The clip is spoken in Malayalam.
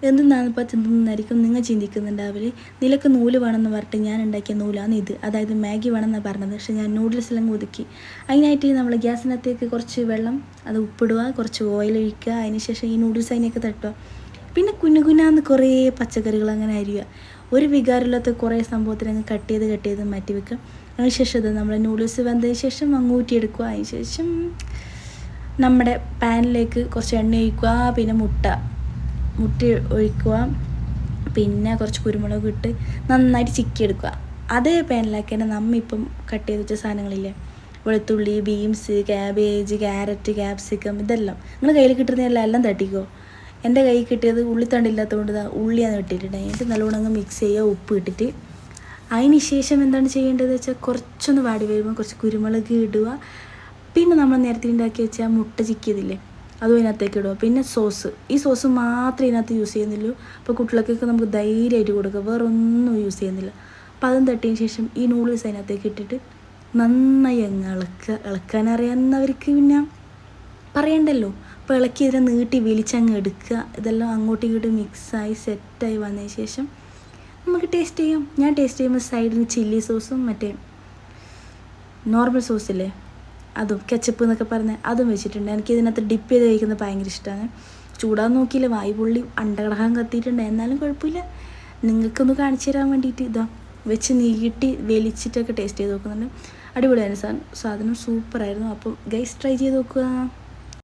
എന്തെന്നാണ് ഇപ്പോൾ ചിന്തിക്കുന്നതായിരിക്കും നിങ്ങൾ ചിന്തിക്കുന്നുണ്ടാവില്ല. നിലക്ക് നൂല് വേണമെന്ന് പറഞ്ഞിട്ട് ഞാൻ ഉണ്ടാക്കിയ നൂലാണ് ഇത്. അതായത് മാഗി വേണമെന്നാണ് പറഞ്ഞത്. പക്ഷേ ഞാൻ നൂഡിൽസെല്ലാം ഒതുക്കി. അതിനായിട്ട് നമ്മൾ ഗ്യാസിനകത്തേക്ക് കുറച്ച് വെള്ളം, അത് ഉപ്പിടുക, കുറച്ച് ഓയിൽ ഒഴിക്കുക. അതിന് ശേഷം ഈ നൂഡിൽസ് അതിനൊക്കെ തട്ടുക. പിന്നെ കുനുകുനാന്ന് കുറേ പച്ചക്കറികൾ അങ്ങനെ അരിയുക. ഒരു വികാരമില്ലാത്ത കുറേ സംഭവത്തിൽ അങ്ങ് കട്ട് ചെയ്ത് മാറ്റി വെക്കുക. അതിനുശേഷം ഇത് നമ്മൾ നൂഡിൽസ് വെന്തതിന് ശേഷം അങ്ങ് ഊറ്റിയെടുക്കുക. അതിന് ശേഷം നമ്മുടെ പാനിലേക്ക് കുറച്ച് എണ്ണ ഒഴിക്കുക. പിന്നെ മുട്ട ഒഴിക്കുക. പിന്നെ കുറച്ച് കുരുമുളക് ഇട്ട് നന്നായിട്ട് ചിക്കിയെടുക്കുക. അതേ പാനിലാക്കി തന്നെ നമ്മ ഇപ്പം കട്ട് ചെയ്ത് വെച്ച സാധനങ്ങളില്ലേ, വെളുത്തുള്ളി, ബീൻസ്, ക്യാബേജ്, ക്യാരറ്റ്, ക്യാപ്സിക്കം, ഇതെല്ലാം നിങ്ങൾ കയ്യിൽ കിട്ടുന്നതെല്ലാം എല്ലാം തട്ടിക്കോ. എൻ്റെ കയ്യിൽ കിട്ടിയത് ഉള്ളിത്തണ്ടില്ലാത്തതുകൊണ്ട് ഉള്ളിയാണ് കിട്ടിയിട്ടുണ്ട്. അതിൻ്റെ നല്ലോണം അങ്ങ് മിക്സ് ചെയ്യുക, ഉപ്പ് ഇട്ടിട്ട്. അതിന് ശേഷം എന്താണ് ചെയ്യേണ്ടത് വെച്ചാൽ കുറച്ചൊന്ന് വാടി വരുമ്പോൾ കുറച്ച് കുരുമുളക് ഇടുക. പിന്നെ നമ്മൾ നേരത്തെ ഉണ്ടാക്കി വെച്ചാൽ മുട്ട ചിക്കിയതില്ലേ, അതും ഇതിനകത്തേക്ക് ഇടുക. പിന്നെ സോസ്, ഈ സോസ് മാത്രമേ ഇതിനകത്ത് യൂസ് ചെയ്യുന്നുള്ളൂ. അപ്പോൾ കുട്ടികൾക്കൊക്കെ നമുക്ക് ധൈര്യമായിട്ട് കൊടുക്കുക, വേറെ ഒന്നും യൂസ് ചെയ്യുന്നില്ല. അപ്പോൾ അതും തട്ടിയതിന് ശേഷം ഈ നൂഡിൽസ് അതിനകത്തേക്ക് ഇട്ടിട്ട് നന്നായി അങ്ങ് ഇളക്കാനറിയാവുന്നവർക്ക് പിന്നെ പറയണ്ടല്ലോ. അപ്പോൾ ഇളക്കി ഇതിനെ നീട്ടി വലിച്ചങ്ങ് എടുക്കുക. ഇതെല്ലാം അങ്ങോട്ടും ഇങ്ങോട്ടും മിക്സായി സെറ്റായി വന്നതിന് ശേഷം നമുക്ക് ടേസ്റ്റ് ചെയ്യാം. ഞാൻ ടേസ്റ്റ് ചെയ്യുമ്പോൾ സൈഡിന് ചില്ലി സോസും മറ്റേ നോർമൽ സോസില്ലേ, അതും കെച്ചപ്പ് എന്നൊക്കെ പറഞ്ഞ് അതും വെച്ചിട്ടുണ്ട്. എനിക്ക് ഇതിനകത്ത് ഡിപ്പ് ചെയ്ത് കഴിക്കുന്നത് ഭയങ്കര ഇഷ്ടമാണ്. ചൂടാൻ നോക്കിയില്ല, വായു പുള്ളി അണ്ടകടകം കത്തിയിട്ടുണ്ട്. എന്നാലും കുഴപ്പമില്ല, നിങ്ങൾക്കൊന്ന് കാണിച്ചു തരാൻ വേണ്ടിയിട്ട് ഇതാ വെച്ച് നീട്ടി വലിച്ചിട്ടൊക്കെ ടേസ്റ്റ് ചെയ്ത് നോക്കുന്നുണ്ട്. അടിപൊളിയായിരുന്നു സാധനം, സൂപ്പറായിരുന്നു. അപ്പോൾ ഗൈസ് ട്രൈ ചെയ്ത് നോക്കുക.